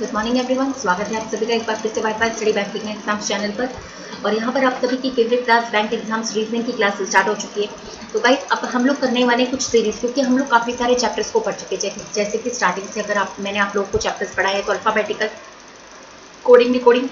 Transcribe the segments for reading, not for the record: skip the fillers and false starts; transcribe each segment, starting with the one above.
Good morning everyone, स्वागत है आप सभी का एक बार फिर से wifi study banking exams channel पर। और यहाँ पर आप सभी की favourite class bank exams reasoning की क्लास स्टार्ट हो चुकी है। तो गाइस अब हम लोग करने वाले कुछ सीरीज, क्योंकि हम लोग काफ़ी सारे चैप्टर्स को पढ़ चुके हैं। जैसे कि स्टार्टिंग से अगर मैंने आप लोगों को चैप्टर्स पढ़ाया है तो अल्फाबेटिकल, कोडिंग डिकोडिंग,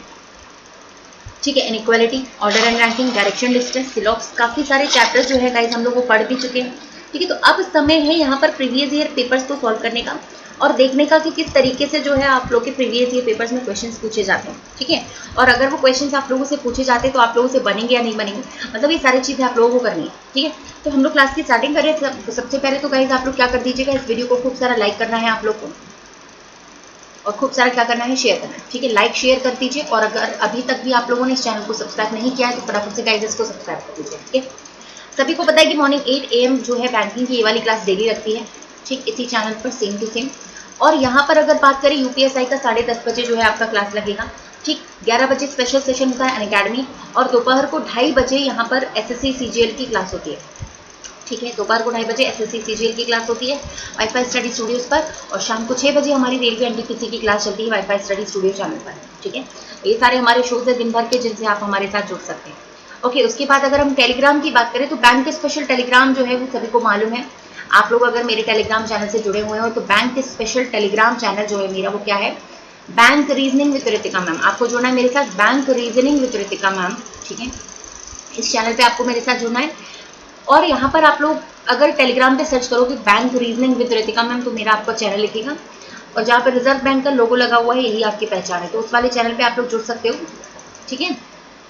ठीक है, inequality, order and ranking, direction distance, सिलॉक्स, काफ़ी सारे चैप्टर्स जो है गाइस हम लोग वो पढ़ भी चुके हैं। ठीक है, तो अब समय है यहाँ पर प्रीवियस ईयर पेपर्स को सॉल्व करने का और देखने का कि किस तरीके से जो है आप लोग के प्रीवियस ईयर पेपर्स में क्वेश्चंस पूछे जाते हैं। ठीक है, और अगर वो क्वेश्चंस आप लोगों से पूछे जाते हैं तो आप लोगों से बनेंगे या नहीं बनेंगे, मतलब ये सारी चीज़ें आप लोगों को करनी है। ठीक है, तो हम लोग क्लास की स्टार्टिंग करें। सबसे पहले तो गाइस आप लोग क्या कर दीजिएगा, इस वीडियो को खूब सारा लाइक करना है आप लोग को, और खूब सारा क्या करना है, शेयर करना है। ठीक है, लाइक शेयर कर दीजिए। और अगर अभी तक भी आप लोगों ने इस चैनल को सब्सक्राइब नहीं किया है तो फटाफट से गाइस इसको सब्सक्राइब कर दीजिए। ठीक है, सभी को पता है कि मॉर्निंग 8 AM जो है बैंकिंग की ये वाली क्लास डेली रखती है, ठीक, इसी चैनल पर सेम टू सेम। और यहाँ पर अगर बात करें यूपीएसआई का 10:30 बजे जो है आपका क्लास लगेगा। ठीक, 11 बजे स्पेशल सेशन होता है अनअकैडमी, और दोपहर को 2:30 बजे यहाँ पर एसएससी सीजीएल की क्लास होती है। ठीक है, दोपहर को 2:30 बजे एसएससी सीजीएल की क्लास होती है वाईफाई स्टडी स्टूडियोज पर, और शाम को 6 बजे हमारी रेलवे एनटीपीसी की क्लास चलती है वाईफाई स्टडी स्टूडियो चैनल पर। ठीक है, ये सारे हमारे शोज है दिन भर के, जिनसे आप हमारे साथ जुड़ सकते हैं। ओके, उसके बाद अगर हम टेलीग्राम की बात करें तो बैंक स्पेशल टेलीग्राम जो है वो सभी को मालूम है। आप लोग अगर मेरे टेलीग्राम चैनल से जुड़े हुए हो तो बैंक स्पेशल टेलीग्राम चैनल जो है मेरा वो क्या है, bank reasoning with Ritika ma'am. आपको जुड़ना है मेरे साथ, bank reasoning with Ritika ma'am. ठीक है, इस चैनल पे आपको मेरे साथ जुड़ना है। और यहाँ पर आप लोग अगर टेलीग्राम पे सर्च करोगे bank reasoning with Ritika ma'am तो मेरा आपका चैनल लिखेगा, और जहाँ पर रिजर्व बैंक का लोगो लगा हुआ है यही आपकी पहचान है, तो उस वाले चैनल पे आप लोग जुड़ सकते हो। ठीक है,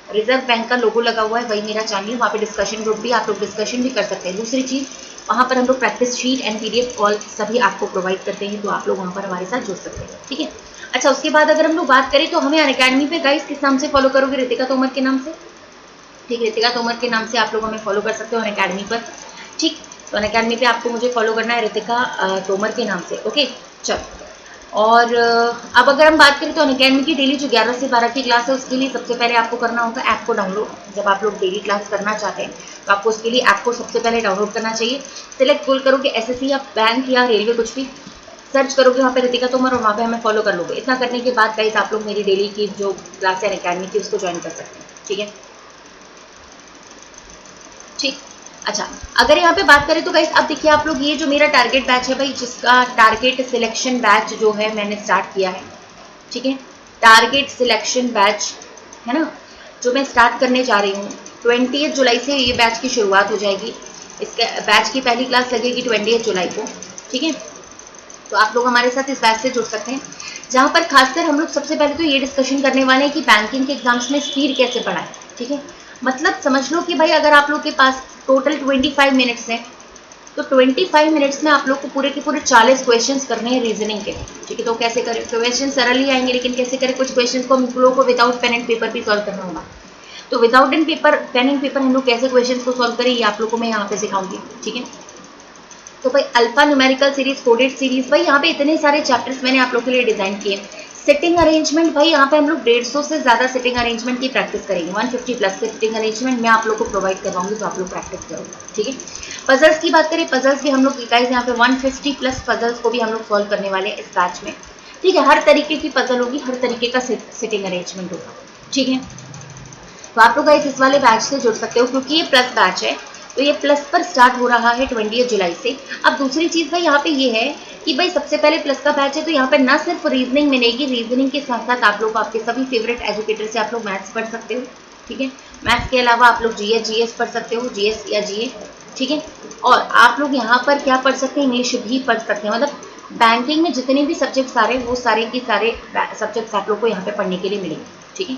रिजर्व बैंक का लोगो लगा हुआ है वही मेरा चैनल है, वहाँ पे डिस्कशन ग्रुप भी, आप लोग डिस्कशन भी कर सकते हैं। दूसरी चीज़, वहाँ पर हम लोग practice sheet and PDF call सभी आपको प्रोवाइड करते हैं, तो आप लोग वहाँ पर हमारे साथ जुड़ सकते हैं। ठीक है, अच्छा, उसके बाद अगर हम लोग बात करें तो हमें अनअकैडमी पे गाइस किस नाम से फॉलो करोगे, रितिका तोमर के नाम से। ठीक, रितिका तोमर के नाम से आप लोग हमें फॉलो कर सकते हो अनअकैडमी पर। ठीक, तो अनअकैडमी पे आपको मुझे फॉलो करना है रितिका तोमर के नाम से। ओके, चलो। और अब अगर हम बात करें तो अनअकैडमी की डेली जो 11 से 12 की क्लास है उसके लिए सबसे पहले आपको करना होगा ऐप को डाउनलोड। जब आप लोग डेली क्लास करना चाहते हैं तो आपको उसके लिए ऐप को सबसे पहले डाउनलोड करना चाहिए। सिलेक्ट गोल करोगे एसएससी या बैंक या रेलवे, कुछ भी सर्च करोगे वहाँ पे रितिका तोमर, और वहाँ पे हमें फॉलो कर लोगे। इतना करने के बाद गाइस आप लोग मेरी डेली की जो क्लास है अनअकैडमी की उसको ज्वाइन कर सकते हैं। ठीक है, ठीक, अच्छा, अगर यहाँ पे बात करें तो गाइस अब देखिए आप लोग, ये जो मेरा टारगेट बैच है भाई, जिसका टारगेट सिलेक्शन बैच जो है मैंने स्टार्ट किया है। ठीक है, टारगेट सिलेक्शन बैच है ना, जो मैं स्टार्ट करने जा रही हूँ 20 जुलाई से ये बैच की शुरुआत हो जाएगी। इसके बैच की पहली क्लास लगेगी 20 जुलाई को। ठीक है, तो आप लोग हमारे साथ इस बैच से जुड़ सकते हैं, जहाँ पर खासकर हम लोग सबसे पहले तो ये डिस्कशन करने वाले हैं कि बैंकिंग के एग्जाम्स में स्पीड कैसे बढ़ाएं। ठीक है, मतलब समझ लो कि भाई अगर आप लोग के पास टोटल 25 मिनट्स हैं तो 25 मिनट्स में आप लोग को पूरे के पूरे 40 क्वेश्चंस करने हैं रीजनिंग के। ठीक है, तो कैसे करें, क्वेश्चन सरल ही आएंगे लेकिन कैसे करें, कुछ क्वेश्चंस को हम लोगों को विदाउट पेन एंड पेपर भी सॉल्व करना होगा। तो विदाउट पेन एंड पेपर हम लोग कैसे क्वेश्चंस को सॉल्व करें ये आप लोग को मैं यहाँ पे सिखाऊंगी। ठीक है, तो भाई alpha numerical series, coded series, भाई यहाँ पे इतने सारे चैप्टर्स मैंने आप लोग के लिए डिजाइन किए। सिटिंग अरेंजमेंट, भाई यहाँ पे हम लोग 150 से ज्यादा सिटिंग अरेंजमेंट की प्रैक्टिस करेंगे। 150 प्लस सिटिंग अरेंजमेंट मैं आप लोग को प्रोवाइड करवाऊंगी, तो आप लोग प्रैक्टिस करोगे। ठीक है, पजल्स की बात करें, पजल्स भी हम लोग गाइस यहाँ पे 150 प्लस पजल्स को भी हम लोग सॉल्व करने वाले हैं इस बैच में। ठीक है, हर तरीके की पजल होगी, हर तरीके का सिटिंग अरेंजमेंट होगा। ठीक है, तो आप लोग गाइस इस वाले बैच से जुड़ सकते हो, क्योंकि ये प्लस बैच है तो ये प्लस पर स्टार्ट हो रहा है 20 जुलाई से। अब दूसरी चीज़ भाई यहाँ पे ये है कि भाई सबसे पहले प्लस का बैच है तो यहाँ पे ना सिर्फ रीजनिंग मिलेगी, रीजनिंग के साथ साथ आप लोग आपके सभी फेवरेट एजुकेटर से आप लोग मैथ्स पढ़ सकते हो। ठीक है, मैथ्स के अलावा आप लोग जीएस पढ़ सकते हो, जीएस या जीए। ठीक है, और आप लोग यहाँ पर क्या पढ़ सकते हैं, इंग्लिश भी पढ़ सकते हैं। मतलब बैंकिंग में जितने भी सब्जेक्ट्स आ रहे हैं वो सारे के सारे सब्जेक्ट्स आप लोग को यहाँ पे पढ़ने के लिए मिलेंगे। ठीक है,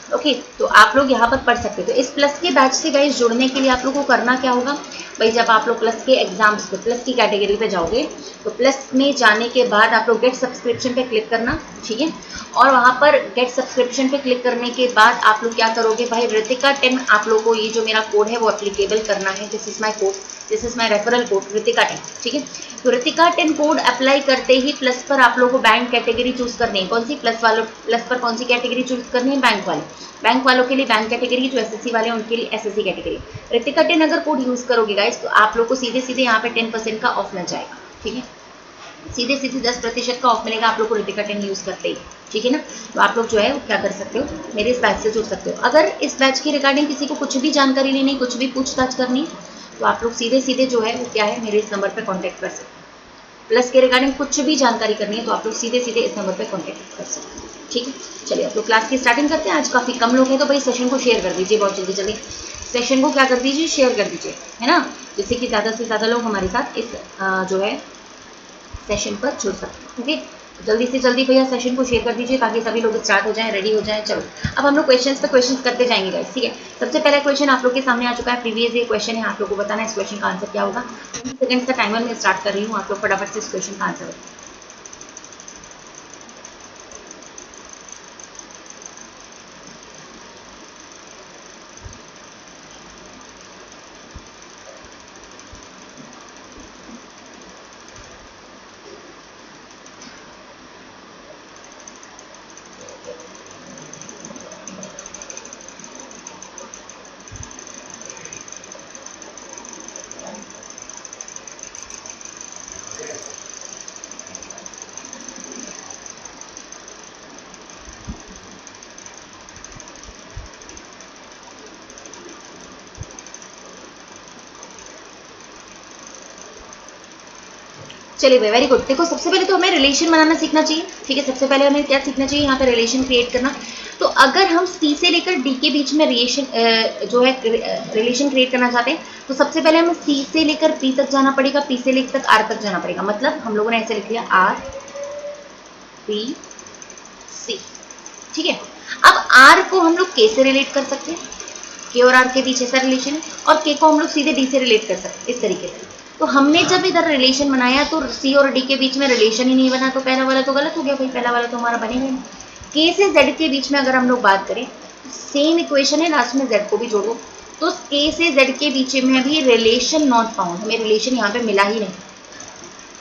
ओके, तो आप लोग यहाँ पर पढ़ सकते हो। तो इस प्लस के बैच से गाइस जुड़ने के लिए आप लोग को करना क्या होगा भाई, जब आप लोग प्लस के एग्जाम्स पे प्लस की कैटेगरी पे जाओगे तो प्लस में जाने के बाद आप लोग गेट सब्सक्रिप्शन पे क्लिक करना। ठीक है, और वहाँ पर गेट सब्सक्रिप्शन पे क्लिक करने के बाद आप लोग क्या करोगे भाई, रितिका 10 आप लोग को ये जो मेरा कोड है वो एप्लीकेबल करना है। This is my code, this is my referral code Ritika 10। ठीक है, तो रितिका 10 कोड अप्लाई करते ही प्लस पर आप लोग को बैंक कैटेगरी चूज करनी है। कौन सी, प्लस पर कौन सी कैटेगरी चूज करनी है, बैंक वाले। बैंक वालों के लिए बैंक कैटेगरी, जो एसएससी वाले हैं उनके लिए एसएससी कैटेगरी। रितिका 10 अगर कोड यूज करोगे गाइस तो आप लोग को सीधे सीधे यहाँ पे 10% का ऑफ मिल जाएगा। ठीक है, सीधे सीधे 10% का ऑफ मिलेगा आप लोग को ऋतिका 10 यूज करते ही, ठीक है ना। तो आप लोग जो है क्या कर सकते हो, मेरे इस बैच से जुड़ सकते हो। अगर इस बैच की रिगार्डिंग किसी को कुछ भी जानकारी लेनी, कुछ भी पूछताछ करनी, तो आप लोग सीधे सीधे जो है वो क्या है, मेरे इस नंबर पर कॉन्टैक्ट कर सकते हो। प्लस के रिगार्डिंग कुछ भी जानकारी करनी है तो आप लोग सीधे सीधे इस नंबर पर कॉन्टैक्ट कर सकते हो, ठीक है। चलिए आप लोग क्लास की स्टार्टिंग करते हैं। आज काफ़ी कम लोग हैं तो भाई सेशन को शेयर कर दीजिए बहुत जल्दी जल्दी। सेशन को क्या कर दीजिए, शेयर कर दीजिए, है ना, जिससे कि ज़्यादा से ज़्यादा लोग हमारे साथ इस जो है सेशन पर जुड़ सकते हैं। ओके, जल्दी से जल्दी भैया सेशन को शेयर कर दीजिए ताकि सभी लोग स्टार्ट हो जाएं, रेडी हो जाएं। चलो अब हम लोग क्वेश्चंस पे क्वेश्चंस करते जाएंगे गाइस, ठीक है। सबसे पहला क्वेश्चन आप लोग के सामने आ चुका है, प्रीवियस ये क्वेश्चन है, आप लोग को बताना है इस क्वेश्चन का आंसर क्या होगा। 20 सेकंड का टाइमर मैं स्टार्ट कर रही हूँ, आप लोग फटाफट से इस क्वेश्चन का आंसर बताएं। चलिए वेरी गुड। देखो सबसे पहले तो हमें रिलेशन बनाना सीखना चाहिए, ठीक है। सबसे पहले हमें क्या सीखना चाहिए, यहाँ पे रिलेशन क्रिएट करना। तो अगर हम सी से लेकर डी के बीच में रिलेशन जो है रिलेशन क्रिएट करना चाहते हैं तो सबसे पहले हमें सी से लेकर पी तक जाना पड़ेगा, पी से लेकर आर तक जाना पड़ेगा। मतलब हम लोगों ने ऐसे लिख लिया आर पी सी, ठीक है। अब आर को हम लोग के से रिलेट कर सकते हैं, के और आर के बीच ऐसा रिलेशन है, और के को हम लोग सीधे डी से रिलेट कर सकते हैं इस तरीके से। तो हमने जब इधर रिलेशन बनाया तो सी और डी के बीच में रिलेशन ही नहीं बना, तो पहला वाला तो गलत हो गया भाई, पहला वाला तो हमारा बनेगा नहीं। के से जेड के बीच में अगर हम लोग बात करें, सेम इक्वेशन है, लास्ट में जेड को भी जोड़ो, तो के से जेड के बीच में भी रिलेशन नॉट फाउंड, हमें रिलेशन यहाँ पे मिला ही नहीं।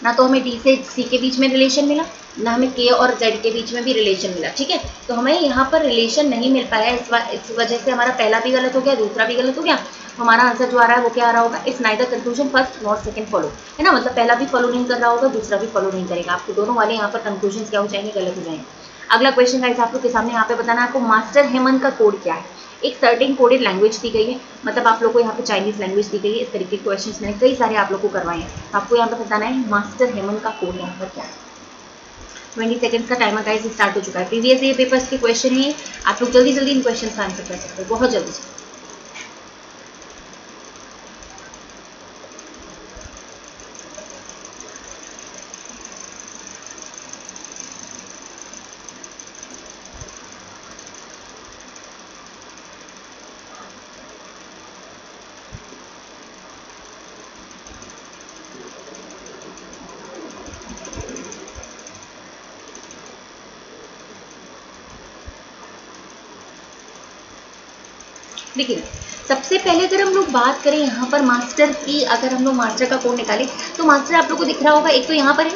ना तो हमें डी से सी के बीच में रिलेशन मिला, ना हमें के और जेड के बीच में भी रिलेशन मिला, ठीक है। तो हमें यहाँ पर रिलेशन नहीं मिल पाया, इस वजह से हमारा पहला भी गलत हो गया, दूसरा भी गलत हो गया। हमारा आंसर जो आ रहा है वो क्या आ रहा होगा, if neither conclusion first not second follow, है ना। मतलब पहला भी फॉलो नहीं कर रहा होगा, दूसरा भी फॉलो नहीं करेगा, आपको दोनों वाले यहाँ पर कंक्लूजन क्या हो जाएंगे, गलत हो जाएंगे। अगला क्वेश्चन गाइस आप लोग के सामने यहाँ पे बताना है आपको, मास्टर हेमन का कोड क्या है। एक सर्टेन कोडेड लैंग्वेज दी गई है, मतलब आप लोग को यहाँ पे चाइनीज लैंग्वेज दी गई है। इस तरीके के क्वेश्चंस मैंने कई सारे आप लोग को करवाए हैं, आपको यहाँ पे बताना है मास्टर हेमन का कोड यहाँ पर क्या है। 20 सेकंड्स का टाइमर गाइस स्टार्ट हो चुका है। प्रीवियस ये पेपर्स के क्वेश्चन है, आप लोग जल्दी जल्दी इन क्वेश्चन का आंसर कर सकते हो, बहुत जल्दी से। देखिए सबसे पहले अगर हम लोग बात करें यहाँ पर मास्टर की, अगर हम लोग मास्टर का कोड निकालें तो मास्टर आप लोग को दिख रहा होगा, एक तो यहाँ पर है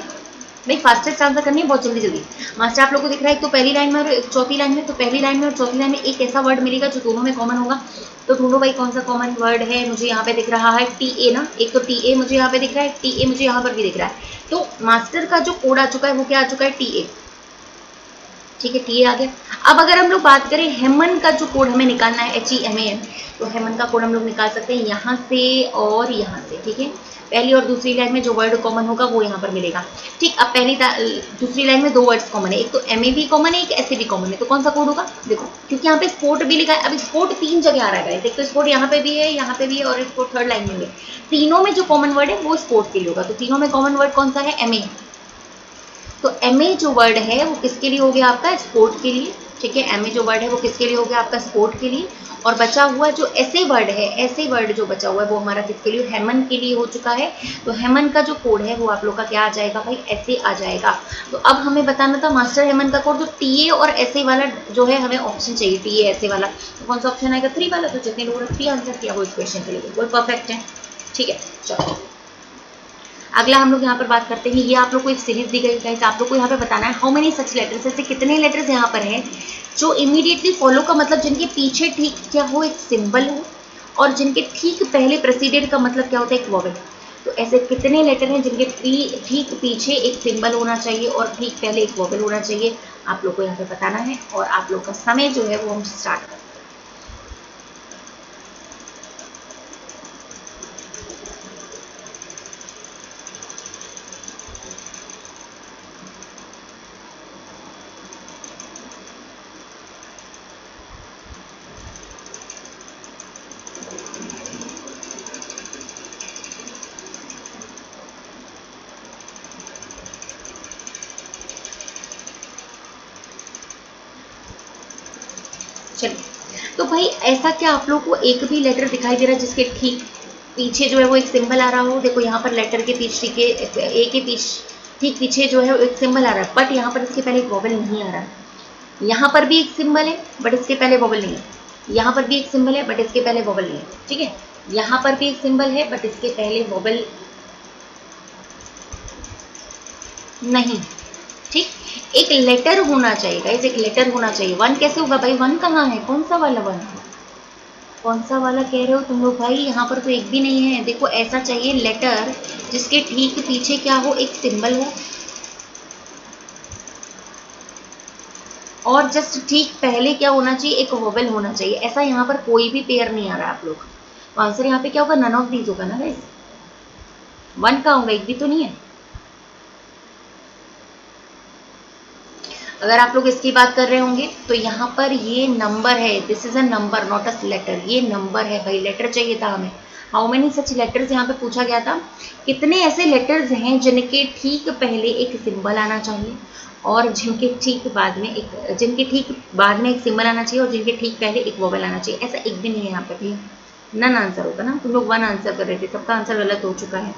भाई, फास्टेस्ट आंसर करनी है बहुत जल्दी जल्दी। मास्टर आप लोग को दिख रहा है एक तो पहली लाइन में और एक चौथी लाइन में, तो पहली लाइन में और चौथी लाइन में एक ऐसा वर्ड मिलेगा जो दोनों में कॉमन होगा। तो ढूंढो भाई कौन सा कॉमन वर्ड है। मुझे यहाँ पे दिख रहा है टी ए ना, एक तो टी ए मुझे यहाँ पे दिख रहा है, टी ए मुझे यहाँ पर भी दिख रहा है। तो मास्टर का जो कोड आ चुका है वो क्या आ चुका है, टी ए, ठीक है, टी आ गया। अब अगर हम लोग बात करें हेमन का जो कोड हमें निकालना है, HEMAN, तो हेमन का कोड हम लोग निकाल सकते हैं यहाँ से और यहाँ से, ठीक है। पहली और दूसरी लाइन में जो वर्ड कॉमन होगा वो यहाँ पर मिलेगा, ठीक। अब दूसरी लाइन में दो वर्ड्स कॉमन है, एक तो MA भी कॉमन है, एक SC भी कॉमन है। तो कौन सा कोड होगा, देखो क्योंकि यहाँ पे स्पोर्ट भी लिखा है। अब स्पोर्ट 3 जगह आ रहा है, एक तो स्पोर्ट यहाँ पे भी है, यहाँ पे भी है, और स्पोर्ट थर्ड लाइन में भी है। तीनों में जो कॉमन वर्ड है वो स्पोर्ट के लिए होगा। तो तीनों में कॉमन वर्ड कौन सा है, MA। तो MA जो वर्ड है वो किसके लिए हो गया, आपका स्पोर्ट के लिए, ठीक है। MA जो वर्ड है वो किसके लिए हो गया, आपका स्पोर्ट के लिए। और बचा हुआ जो ऐसे वर्ड है, ऐसे वर्ड जो बचा हुआ है वो हमारा किसके लिए, हेमन के लिए हो चुका है। तो हेमन का जो कोड है वो आप लोग का क्या आ जाएगा भाई, ऐसे आ जाएगा। तो अब हमें बताना था मास्टर हेमन का कोड, तो TA और ऐसे वाला जो है हमें ऑप्शन चाहिए, TA ऐसे वाला। तो कौन सा ऑप्शन आएगा, 3 वाला। तो जितने लोगों ने 3 आंसर किया वो इस क्वेश्चन के लिए वो परफेक्ट है, ठीक है। चलो अगला हम लोग यहाँ पर बात करते हैं, ये आप लोग को एक सीरीज दी गई है, आप लोग को यहाँ पे बताना है हाउ मेनी सच लेटर्स, ऐसे कितने लेटर्स यहाँ पर हैं जो इमीडिएटली फॉलो का मतलब जिनके पीछे ठीक क्या हो, एक सिंबल हो, और जिनके ठीक पहले प्रेसिडेंट का मतलब क्या होता है, एक वॉवेल। तो ऐसे कितने लेटर हैं जिनके ठीक पीछे एक सिंबल होना चाहिए और ठीक पहले एक वोवेल होना चाहिए, आप लोग को यहाँ पे बताना है। और आप लोग का समय जो है वो हम स्टार्ट करते हैं। चलिए, तो भाई ऐसा क्या आप लोग को एक भी लेटर दिखाई दे रहा है जिसके ठीक पीछे जो है वो एक सिंबल आ रहा हो? देखो यहाँ पर लेटर के पीछे के ए के ठीक पीछे जो है एक सिंबल आ रहा है, बट यहाँ पर इसके पहले एक वोवेल नहीं आ रहा है। यहाँ पर भी एक सिंबल है बट इसके पहले वोवेल नहीं है। यहाँ पर भी एक सिंबल है बट इसके पहले वोवेल नहीं है। ठीक है, यहाँ पर भी एक सिंबल है बट इसके पहले वोवेल नहीं। ठीक, एक लेटर होना चाहिए गाइस, एक लेटर होना चाहिए। वन कैसे होगा भाई? वन कहाँ है? कौन सा वाला वन? कौन सा वाला कह रहे हो तुम लोग भाई? यहाँ पर तो एक भी नहीं है। देखो ऐसा चाहिए लेटर जिसके ठीक पीछे क्या हो, एक सिंबल हो और जस्ट ठीक पहले क्या होना चाहिए, एक वोवेल होना चाहिए। ऐसा यहाँ पर कोई भी पेयर नहीं आ रहा है आप लोग। तो आंसर यहाँ पे क्या होगा? नन ऑफ दीज होगा ना गाइस। वन का होगा, एक भी तो नहीं है। अगर आप लोग इसकी बात कर रहे होंगे तो यहाँ पर ये नंबर है, this is a number not a letter. ये नंबर है भाई, लेटर चाहिए था हमें। हाउ मेनी सच लेटर्स यहाँ पे पूछा गया था। कितने ऐसे लेटर्स हैं जिनके ठीक पहले एक सिंबल आना चाहिए और जिनके ठीक बाद में एक सिंबल आना चाहिए और जिनके ठीक पहले एक वोवेल आना चाहिए। ऐसा एक भी नहीं है यहाँ पे भैया। नन आंसर होगा ना। तुम लोग वन आंसर कर रहे थे, सबका आंसर गलत हो चुका है।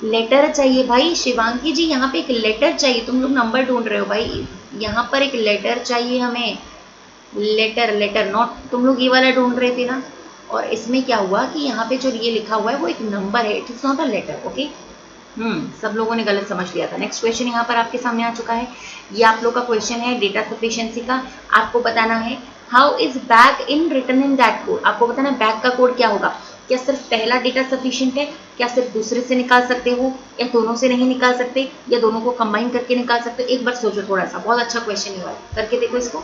लेटर चाहिए भाई शिवांगी जी, यहाँ पे एक लेटर चाहिए। तुम लोग नंबर ढूंढ रहे हो भाई, यहाँ पर एक लेटर चाहिए हमें। लेटर लेटर नॉट, तुम लोग ये वाला ढूंढ रहे थे ना। और इसमें क्या हुआ कि यहाँ पे जो ये लिखा हुआ है वो एक नंबर है, it is not a letter. Okay, सब लोगों ने गलत समझ लिया था। नेक्स्ट क्वेश्चन यहाँ पर आपके सामने आ चुका है। ये आप लोग का क्वेश्चन है डेटा सफिशिएंसी का। आपको बताना है how is back in return in that code. आपको बताना है बैक का कोड क्या होगा। क्या सिर्फ पहला डेटा सफिशिएंट है? क्या सिर्फ दूसरे से निकाल सकते हो या दोनों से नहीं निकाल सकते या दोनों को कंबाइन करके निकाल सकते हो? एक बार सोचो थोड़ा सा, बहुत अच्छा क्वेश्चन है, करके देखो इसको।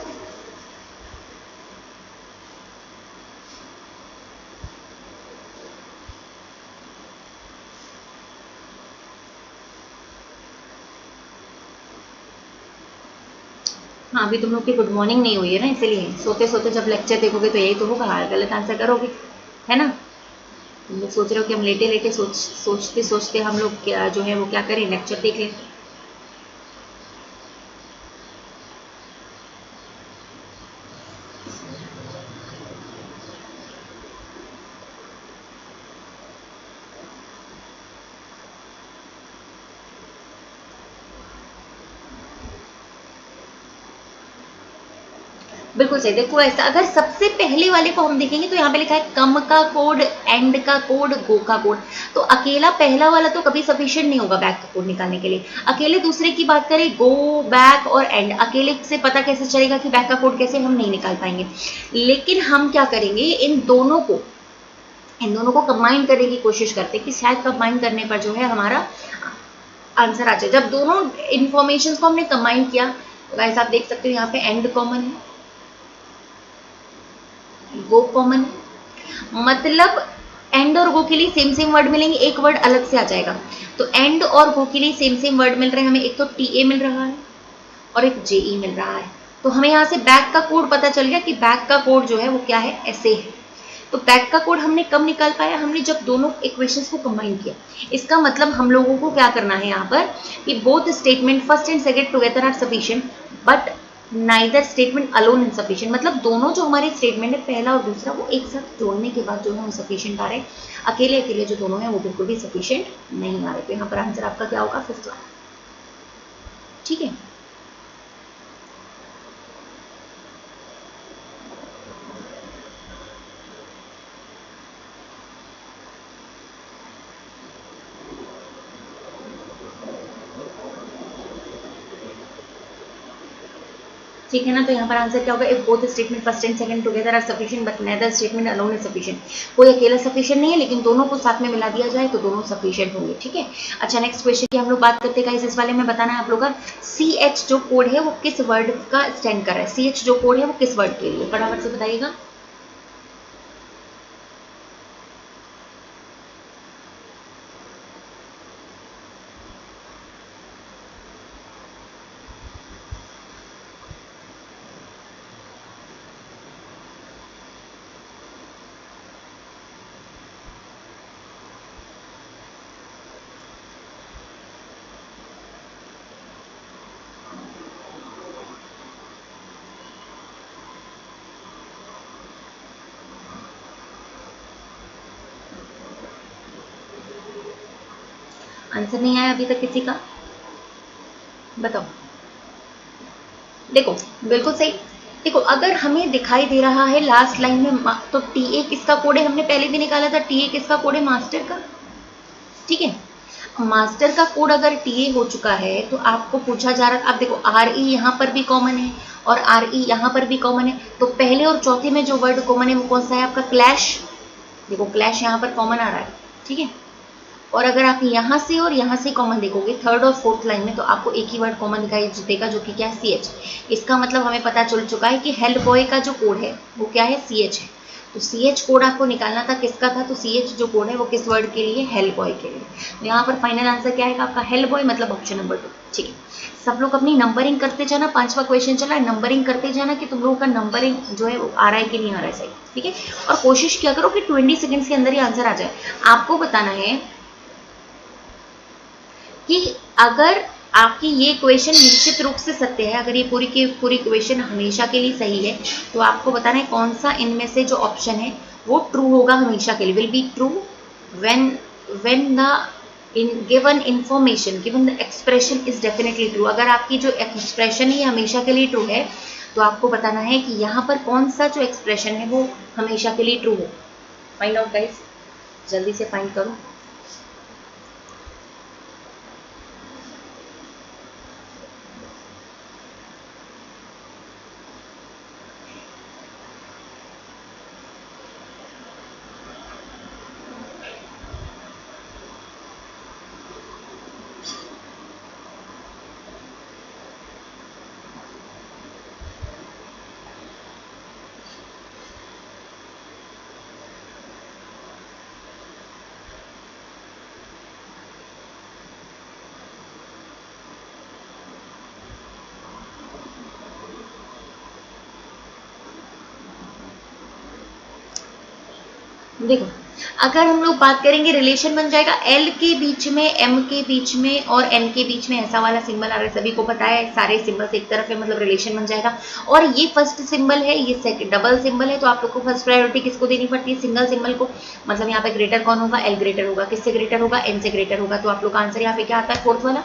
हाँ, अभी तुम लोग की गुड मॉर्निंग नहीं हुई है ना, इसलिए सोते सोते जब लेक्चर देखोगे तो यही तो होगा, गलत आंसर करोगे, है ना। तुम लोग सोच रहे हो कि हम लेटे लेटे सोचते सोचते हम लोग क्या जो है वो क्या करें, लेक्चर देख लें। बिल्कुल सही। देखो ऐसा अगर सबसे पहले वाले को हम देखेंगे तो यहाँ पे लिखा है कम का कोड, एंड का कोड, गो का कोड। तो अकेला पहला वाला तो कभी सफिशिएंट नहीं होगा बैक का कोड निकालने के लिए। अकेले दूसरे की बात करें, गो, बैक और एंड, अकेले से पता कैसे चलेगा कि बैक का कोड कैसे, हम नहीं निकाल पाएंगे। लेकिन हम क्या करेंगे, इन दोनों को कंबाइन करने की कोशिश करते हैं कि शायद कंबाइन करने पर जो है हमारा आंसर आ जाए। जब दोनों इंफॉर्मेशन को हमने कंबाइन किया तो गाइस आप देख सकते हो यहाँ पे एंड कॉमन है, गो कॉमन है। मतलब एंड और गो के लिए सेम सेम वर्ड मिलेंगे, एक वर्ड अलग से आ जाएगा। तो एंड और गो के लिए सेम सेम वर्ड मिल रहे हैं हमें, एक तो टीए मिल रहा है और एक जेई मिल रहा है। तो हमें यहाँ से बैक का कोड पता चल गया कि बैक का कोड जो है वो क्या है, ऐसे है। तो बैक का कोड हमने कब निकाल पाया, हमने जब दोनों इक्वेशंस को कंबाइन किया। इसका मतलब हम लोगों को क्या करना है यहाँ पर कि both statement first and second together are sufficient but neither statement alone insufficient. मतलब दोनों जो हमारे स्टेटमेंट है पहला और दूसरा, वो एक साथ जोड़ने के बाद जो है वो सफिशिएंट आ रहे हैं। अकेले अकेले जो दोनों हैं वो बिल्कुल भी सफिशिएंट नहीं आ रहे। तो यहाँ पर आंसर आपका क्या होगा, फिफ्थ वाला। ठीक है, ठीक है ना। तो यहाँ पर आंसर क्या होगा, if both statement first and second together are sufficient but neither statement alone is sufficient. कोई अकेला सफिशिएंट नहीं है लेकिन दोनों को साथ में मिला दिया जाए तो दोनों सफिशिएंट होंगे। ठीक है, अच्छा नेक्स्ट क्वेश्चन की हम लोग बात करते हैं गाइस। इस वाले में बताना है आप लोग का CH जो कोड है वो किस वर्ड का स्टैंड कर रहा है। CH जो कोड है वो किस वर्ड के लिए, फटाफट से बताइएगा। आंसर नहीं आया अभी तक किसी का, बताओ। देखो बिल्कुल सही। देखो अगर हमें दिखाई दे रहा है लास्ट लाइन में तो TA किसका कोड है, हमने पहले भी निकाला था, TA किसका कोड है, मास्टर का। ठीक है, मास्टर का कोड अगर TA हो चुका है तो आपको पूछा जा रहा है, आप देखो RE यहाँ पर भी कॉमन है और RE यहाँ पर भी कॉमन है, तो पहले और चौथे में जो वर्ड कॉमन है वो कौन सा है आपका, क्लैश। देखो क्लैश यहाँ पर कॉमन आ रहा है। ठीक है, और अगर आप यहाँ से और यहाँ से कॉमन देखोगे थर्ड और फोर्थ लाइन में तो आपको एक ही वर्ड कॉमन दिखाई देगा जो कि क्या है, CH। इसका मतलब हमें पता चल चुका है कि हेल्प बॉय का जो कोड है वो क्या है, CH है। तो CH कोड आपको निकालना था, किसका था, तो CH जो कोड है वो किस वर्ड के लिए, हेल्प बॉय के लिए। तो यहाँ पर फाइनल आंसर क्या है आपका, हेल्प बॉय, मतलब ऑप्शन नंबर 2। ठीक है, सब लोग अपनी नंबरिंग करते जाना, 5वां क्वेश्चन चला है, नंबरिंग करते जाना कि तुम लोगों का नंबरिंग जो है वो आ रहा है कि नहीं आ रहा है सही। ठीक है, और कोशिश किया करो कि 20 सेकेंड्स के अंदर ही आंसर आ जाए। आपको बताना है कि अगर आपकी ये क्वेश्चन निश्चित रूप से सत्य है, अगर ये पूरी की पूरी क्वेश्चन हमेशा के लिए सही है तो आपको बताना है कौन सा इनमें से जो ऑप्शन है वो ट्रू होगा हमेशा के लिए, will be true when the given information given the expression is definitely true. अगर आपकी जो एक्सप्रेशन ही हमेशा के लिए ट्रू है तो आपको बताना है कि यहाँ पर कौन सा जो एक्सप्रेशन है वो हमेशा के लिए ट्रू हो। फाइंड आउट गाइस, जल्दी से फाइंड करो। देखो अगर हम लोग बात करेंगे रिलेशन बन जाएगा L के बीच में, M के बीच में और N के बीच में ऐसा वाला सिंबल आ रहा है, सभी को पता है, सारे सिंबल्स एक तरफ है मतलब रिलेशन बन जाएगा। और ये फर्स्ट सिंबल है, ये सेकंड डबल सिंबल है, तो आप लोग को फर्स्ट प्रायोरिटी किसको देनी पड़ती है, सिंगल सिंबल को। मतलब यहाँ पे ग्रेटर कौन होगा, L ग्रेटर होगा, किससे ग्रेटर होगा, N से ग्रेटर होगा। तो आप लोग का आंसर यहाँ पे क्या आता है, फोर्थ वाला।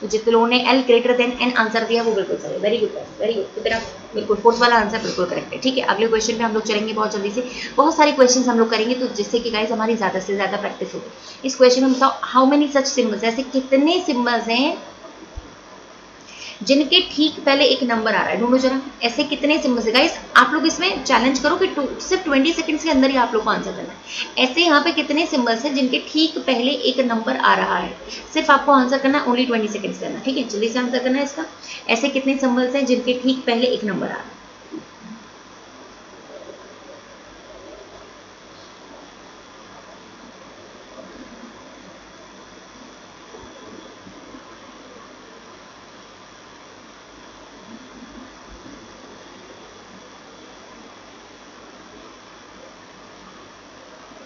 तो जितने लोगों ने L greater than N answer दिया वो बिल्कुल सही है, वेरी गुड वेरी गुड। तो तेरा बिल्कुल फोर्थ वाला आंसर बिल्कुल करेक्ट है। ठीक है, अगले क्वेश्चन पे हम लोग चलेंगे बहुत जल्दी से, बहुत सारे क्वेश्चन हम लोग करेंगे तो जिससे कि गाइस हमारी ज्यादा से ज्यादा प्रैक्टिस होगी। इस क्वेश्चन में बताओ, हाउ मेनी सच सिंबल्स, ऐसे कितने सिंबल्स हैं जिनके ठीक पहले एक नंबर आ रहा है, ढूंढो जरा, ऐसे कितने सिंबल्स है गाइस। आप लोग इसमें चैलेंज करो कि सिर्फ 20 सेकंड्स के अंदर ही आप लोग को आंसर करना है। ऐसे यहाँ पे कितने सिंबल्स हैं जिनके ठीक पहले एक नंबर आ रहा है, सिर्फ आपको आंसर करना है, ओनली 20 सेकंड्स करना। ठीक है, जल्दी से आंसर करना है इसका। ऐसे कितने सिंबल्स हैं जिनके ठीक पहले एक नंबर आ रहा है।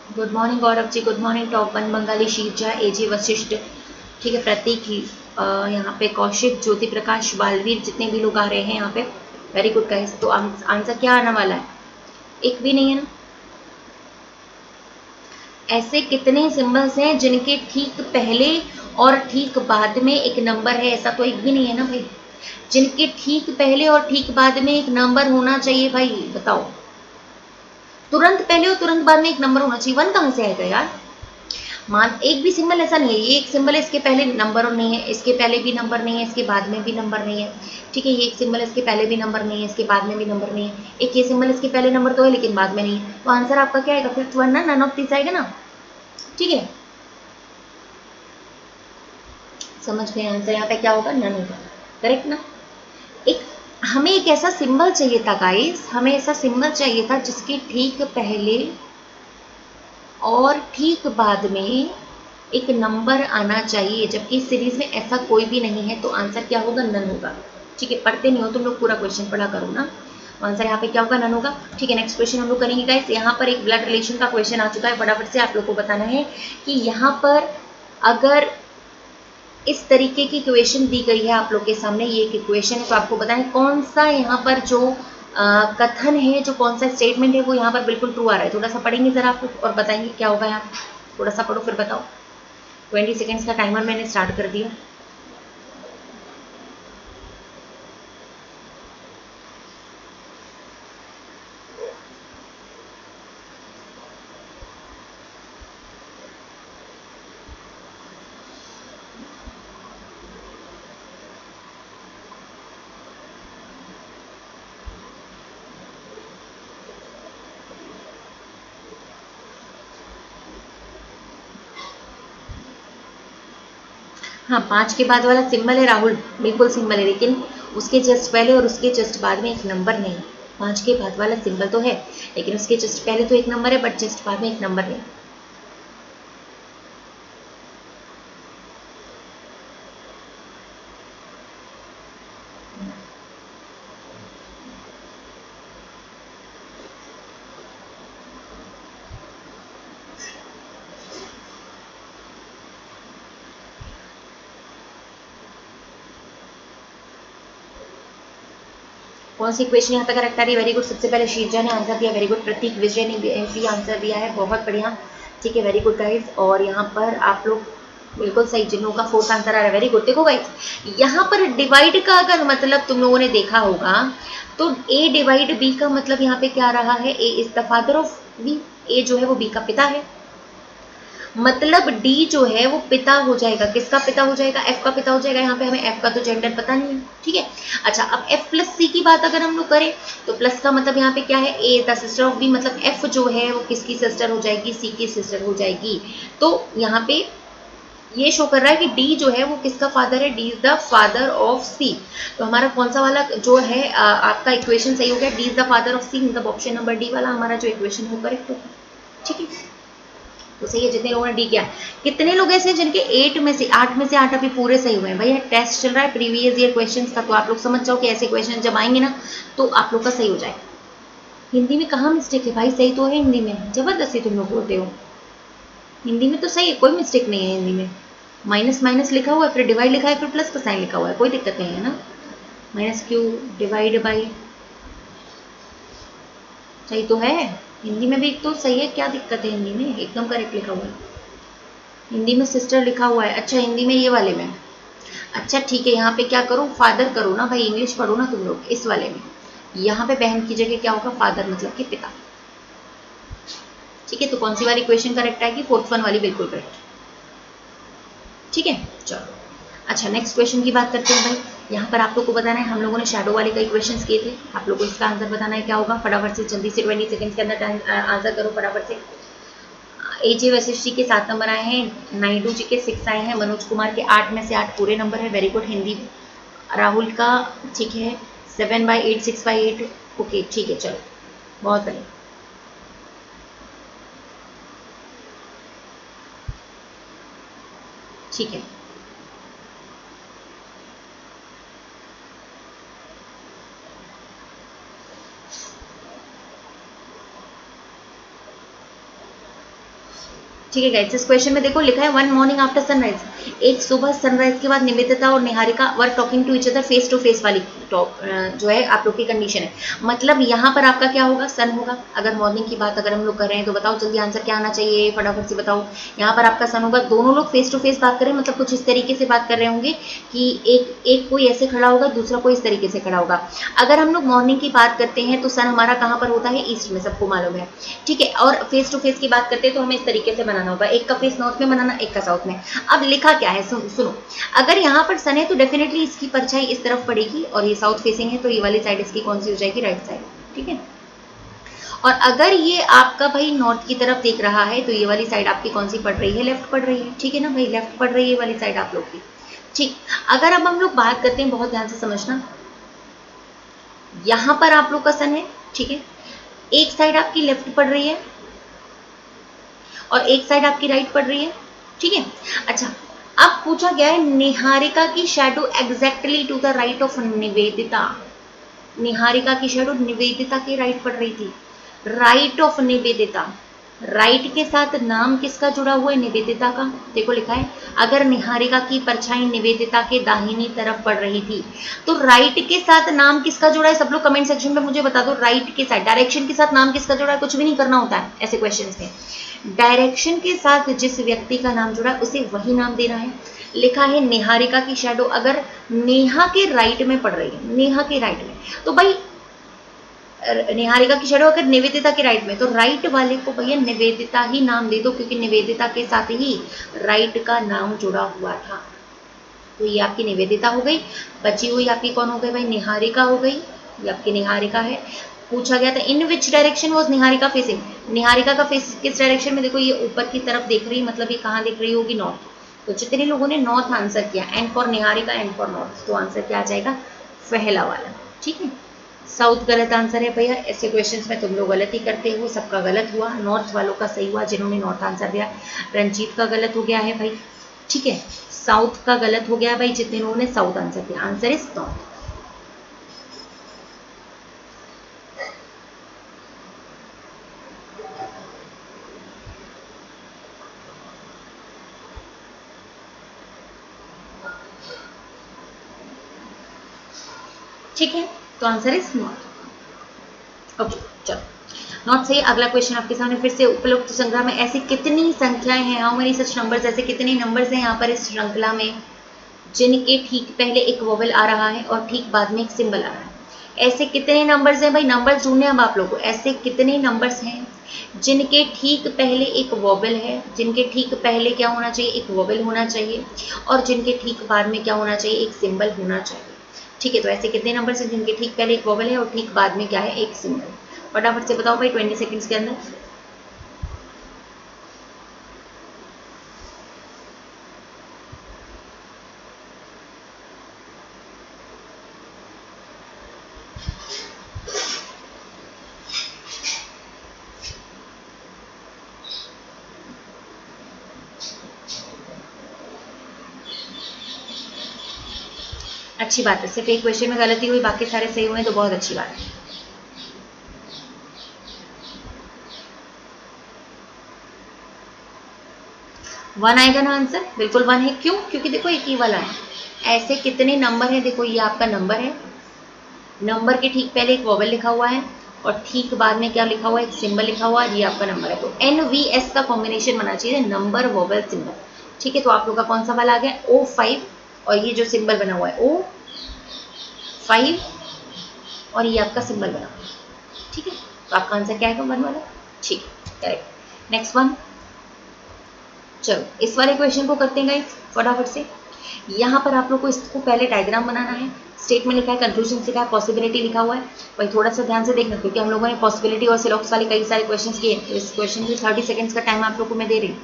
Good morning Gaurav ji, good morning top one Bengali Sheeja, एजी वशिष्ठ, ठीक है, प्रतीक, यहाँ पे कौशिक, ज्योति प्रकाश, बालवीर, जितने भी लोग आ रहे हैं यहाँ पे, वेरी गुड गाइस। तो आंसर क्या आने वाला है, एक भी नहीं है ना। ऐसे कितने सिंबल्स हैं जिनके ठीक पहले और ठीक बाद में एक नंबर है, ऐसा तो एक भी नहीं है ना भाई। जिनके ठीक पहले और ठीक बाद में एक नंबर होना चाहिए भाई, बताओ। तुरंत पहले और तुरंत बाद में एक नंबर होना चाहिए, 1 कहां से आएगा यार। मान एक भी सिंबल ऐसा नहीं है, ये एक सिंबल है इसके पहले नंबर नहीं है, इसके पहले भी नंबर नहीं है, इसके बाद में भी नंबर नहीं है, ठीक है। ये एक सिंबल है इसके पहले भी नंबर नहीं है, इसके बाद में भी नंबर नहीं है। एक ये सिंबल इसके पहले नंबर तो है लेकिन बाद में नहीं है, तो आंसर आपका क्या आएगा? फिफ्थ वन ना, नन ऑफ दिस आएगा ना, ठीक है। समझ गए? आंसर यहाँ पे क्या होगा? नन होगा, करेक्ट ना। एक हमें एक ऐसा सिंबल चाहिए था गाइस, हमें ऐसा सिंबल चाहिए था जिसके ठीक पहले और ठीक बाद में एक नंबर आना चाहिए, जबकि इस सीरीज में ऐसा कोई भी नहीं है, तो आंसर क्या होगा? नन होगा, ठीक है। पढ़ते नहीं हो तुम लोग, पूरा क्वेश्चन पढ़ा करो ना। आंसर यहाँ पे क्या होगा? नन होगा, ठीक है। नेक्स्ट क्वेश्चन हम लोग करेंगे गाइस। यहाँ पर एक ब्लड रिलेशन का क्वेश्चन आ चुका है, फटाफट से आप लोग को बताना है कि यहाँ पर अगर इस तरीके की इक्वेशन दी गई है आप लोग के सामने, ये एक इक्वेशन है, तो आपको बताना है कौन सा यहाँ पर जो कथन है, जो कौन सा स्टेटमेंट है वो यहाँ पर बिल्कुल ट्रू आ रहा है। थोड़ा सा पढ़ेंगे जरा आप लोग और बताएंगे क्या होगा यहाँ। थोड़ा सा पढ़ो फिर बताओ। 20 सेकेंड्स का टाइमर मैंने स्टार्ट कर दिया। हाँ, 5 के बाद वाला सिंबल है राहुल, बिल्कुल सिंबल है, लेकिन उसके जस्ट पहले और उसके जस्ट बाद में एक नंबर नहीं। 5 के बाद वाला सिंबल तो है, लेकिन उसके जस्ट पहले तो एक नंबर है, बट जस्ट बाद में एक नंबर नहीं। कौन सी क्वेश्चन यहाँ पे करेक्ट आ रही है? वेरी गुड, सबसे पहले शीर्जा ने आंसर दिया, वेरी गुड। प्रतीक विजय ने भी आंसर दिया है, बहुत बढ़िया, ठीक है, वेरी गुड गाइज। और यहाँ पर आप लोग बिल्कुल सही, जिन लोगों का फोर्थ आंसर आ रहा है, वेरी गुड। देखो गाइज, यहाँ पर डिवाइड का अगर मतलब तुम लोगों ने देखा होगा तो ए डिवाइड बी का मतलब यहाँ पे क्या रहा है? A is the father of b, a जो है वो बी का पिता है, मतलब डी जो है वो पिता हो जाएगा। किसका पिता हो जाएगा? एफ का पिता हो जाएगा। यहाँ पे हमें एफ का तो जेंडर पता नहीं है, ठीक है। अच्छा, अब एफ प्लस सी की बात अगर हम लोग करें तो प्लस का मतलब यहाँ पे क्या है? ए द सिस्टर ऑफ बी, मतलब एफ जो है वो किसकी सिस्टर हो जाएगी? सी की सिस्टर हो जाएगी। तो यहाँ पे ये शो कर रहा है कि डी जो है वो किसका फादर है? D is the father of c. तो हमारा कौन सा वाला जो है आपका इक्वेशन सही हो गया? D is the father of c, मतलब ऑप्शन नंबर डी वाला हमारा जो इक्वेशन है करेक्ट होगा, ठीक है। तो सही है, जितने लोगों ने डी किया। कितने लोग ऐसे हैं जिनके 8 में से 8 अभी पूरे सही हुए हैं? भैया टेस्ट चल रहा है प्रीवियस ईयर क्वेश्चंस का, तो आप लोग समझ जाओ कि ऐसे क्वेश्चन जब आएंगे ना तो आप लोग का सही हो जाएगा। हिंदी में कहाँ मिस्टेक है भाई? सही तो है हिंदी में, जबरदस्ती तुम लोग बोलते हो। हिंदी में तो सही है, कोई मिस्टेक नहीं है हिंदी में। माइनस माइनस लिखा हुआ है, फिर डिवाइड लिखा है, फिर प्लस का साइन लिखा हुआ है, कोई दिक्कत नहीं है ना। माइनस क्यू डिवाइड बाई, सही तो है। हिंदी में भी तो सही है, क्या दिक्कत है? हिंदी में एकदम करेक्ट लिखा हुआ है। हिंदी में सिस्टर लिखा हुआ है, अच्छा हिंदी में ये वाले में, अच्छा ठीक है। यहाँ पे क्या करो? फादर करो ना भाई, इंग्लिश पढ़ो ना तुम लोग इस वाले में। यहाँ पे बहन की जगह क्या होगा? फादर मतलब कि पिता, ठीक है। तो कौन सी वाली क्वेश्चन करेक्ट आएगी? फोर्थ वन वाली, बिल्कुल करेक्ट, ठीक है। चलो अच्छा, नेक्स्ट क्वेश्चन की बात करते हैं भाई। यहाँ पर आप लोग को बताना है, हम लोगों ने शैडो वाले कई क्वेश्चंस किए थे, आप लोग को इसका आंसर बताना है क्या होगा। फटाफट से जल्दी से 20 सेकंड्स के अंदर आंसर करो फटाफट से। एजे वशिष्ठ जी के 7 नंबर आए हैं, नायडू जी के 6 आए हैं, मनोज कुमार के 8 में से 8 पूरे नंबर है, वेरी गुड। हिंदी राहुल का ठीक है 7/8 6/8, ओके ठीक है, चलो बहुत बढ़िया, ठीक है। ठीक है गाइस, इस क्वेश्चन में देखो लिखा है वन मॉर्निंग आफ्टर सनराइज, एक सुबह सनराइज के बाद निवेदिता और Niharika were talking to each other face to face वाली, टॉप जो है आप लोग की कंडीशन है। मतलब यहाँ पर आपका क्या होगा, सन होगा। अगर मॉर्निंग की बात अगर हम लोग कर रहे हैं तो बताओ जल्दी आंसर क्या आना चाहिए, फटाफट से बताओ। यहाँ पर आपका सन होगा। दोनों लोग फेस टू फेस बात करें मतलब कुछ इस तरीके से बात कर रहे होंगे कि एक कोई ऐसे खड़ा होगा, दूसरा कोई इस तरीके से खड़ा होगा। अगर हम लोग मॉर्निंग की बात करते हैं तो सन हमारा कहाँ पर होता है, ईस्ट में, सबको मालूम है, ठीक है। और फेस टू फेस की बात करते हैं तो हमें इस तरीके से बनाना होगा, एक का फेस नॉर्थ में बनाना, एक का साउथ में। अब लिखा क्या है सुनो, अगर यहाँ पर सन है तो डेफिनेटली इसकी परछाई इस तरफ पड़ेगी, और ये साउथ फेसिंग है तो ये वाली साइड इसकी कौन सी हो जाएगी, राइट साइड, ठीक है। और अगर ये आपका भाई नॉर्थ की तरफ देख रहा है तो ये वाली साइड आपकी कौन सी पड़ रही है, लेफ्ट पड़ रही है, ठीक है ना भाई, लेफ्ट पड़ रही है ये वाली साइड आप लोग की, ठीक। अगर अब हम लोग बात करते हैं, बहुत ध्यान से समझना, यहां पर आप लोग का सन है, ठीक है, एक साइड आपकी लेफ्ट पड़ रही है और एक साइड आपकी राइट पड़ रही है, ठीक है। अच्छा, अब पूछा गया है निहारिका की shadow exactly to the right of Nivedita. Niharika की शैडो निवेदिता के राइट पड़ रही थी, राइट ऑफ निवेदिता। राइट के साथ नाम किसका जुड़ा हुआ है, निवेदिता का। देखो लिखा है अगर निहारिका की परछाई निवेदिता के दाहिनी तरफ पड़ रही थी तो राइट के साथ नाम किसका जुड़ा है। सब लोग कमेंट सेक्शन में मुझे बता दो, राइट के साथ, डायरेक्शन के साथ नाम किसका जुड़ा है। कुछ भी नहीं करना होता है ऐसे क्वेश्चंस में, डायरेक्शन के साथ जिस व्यक्ति का नाम जुड़ा है उसे वही नाम देना है। लिखा है निहारिका की शैडो अगर नेहा के राइट में पड़ रही है, नेहा के राइट में, तो भाई निहारिका की शैडो अगर निवेदिता के राइट में, तो राइट वाले को भैया निवेदिता ही नाम दे दो, क्योंकि निवेदिता के साथ ही राइट का नाम जुड़ा हुआ था। तो ये आपकी निवेदिता हो गई, बची हुई आपकी कौन हो गई भाई, निहारिका हो गई, ये आपकी निहारिका है। पूछा गया था in which direction was Niharika facing, Niharika का फेस किस डायरेक्शन में, देखो ये ऊपर की तरफ देख रही है, मतलब ये कहाँ देख रही होगी, नॉर्थ। तो जितने लोगों ने नॉर्थ आंसर किया, and for Niharika and for north, तो आंसर क्या आ जाएगा, पहला वाला, ठीक है। साउथ गलत आंसर है भैया, ऐसे क्वेश्चंस में तुम लोग गलत ही करते हो, सबका गलत हुआ, नॉर्थ वालों का सही हुआ जिन्होंने नॉर्थ आंसर दिया। रंजीत का गलत हो गया है भाई, ठीक है। साउथ का गलत हो गया है भाई, जितने लोगों ने साउथ आंसर दिया, आंसर इज नॉर्थ। ठीक है, तो आंसर इज नॉर्थ। ओके चलो, नॉट सही। अगला क्वेश्चन आपके सामने फिर से, उपलब्ध संख्या में ऐसी कितनी संख्याएं हैं, हाउ मेनी सच नंबर्स, ऐसे कितने नंबर्स हैं यहाँ पर इस श्रृंखला में जिनके ठीक पहले एक वोवेल आ रहा है और ठीक बाद में एक सिंबल आ रहा है। ऐसे कितने नंबर्स हैं भाई, नंबर्स ढूंढने अब आप लोगों को, ऐसे कितने नंबर्स हैं जिनके ठीक पहले एक वोवेल है, जिनके ठीक पहले क्या होना चाहिए, एक वोवेल होना चाहिए, और जिनके ठीक बाद में क्या होना चाहिए, एक सिंबल होना चाहिए, ठीक है। तो ऐसे कितने नंबर्स हैं जिनके ठीक पहले एक वोवेल है और ठीक बाद में क्या है, एक सिंबल। फटाफट से बताओ भाई 20 सेकंड्स के अंदर। अच्छी बात है, सिर्फ एक क्वेश्चन में गलती हुई, बाकी सारे सही हुए तो बहुत अच्छी बात है। वन आएगा ना आंसर, बिल्कुल वन है, क्यों, क्योंकि देखो एक ही वाला है। ऐसे कितने नंबर है, देखो ये आपका नंबर है, नंबर के ठीक पहले एक वोवेल लिखा हुआ है और ठीक बाद में क्या लिखा हुआ है, एक सिंबल लिखा हुआ है, ये आपका नंबर है। तो NVS का कॉम्बिनेशन बना चाहिए, नंबर वोवेल सिंबल, ठीक है। तो आप लोग का कौन सा वाला आ गया, O5, और ये जो सिंबल बना हुआ है O5, और ये आपका सिंबल बना हुआ है, ठीक है। तो आपका आंसर क्या आएगा, वन वाला, ठीक है, करेक्ट। नेक्स्ट वन, चलो इस वाले क्वेश्चन को करते हैं गाइस फटाफट से। यहाँ पर आप लोग को इसको पहले डायग्राम बनाना है, स्टेटमेंट लिखा है, कंक्लूजन लिखा है, पॉसिबिलिटी लिखा हुआ है। भाई थोड़ा सा ध्यान से देखना, क्योंकि हम लोगों ने पॉसिबिलिटी और सिलॉक्स वाले कई सारे क्वेश्चन किए, तो इस क्वेश्चन के 30 सेकंड्स का टाइम आप लोग को मैं दे रही हूँ।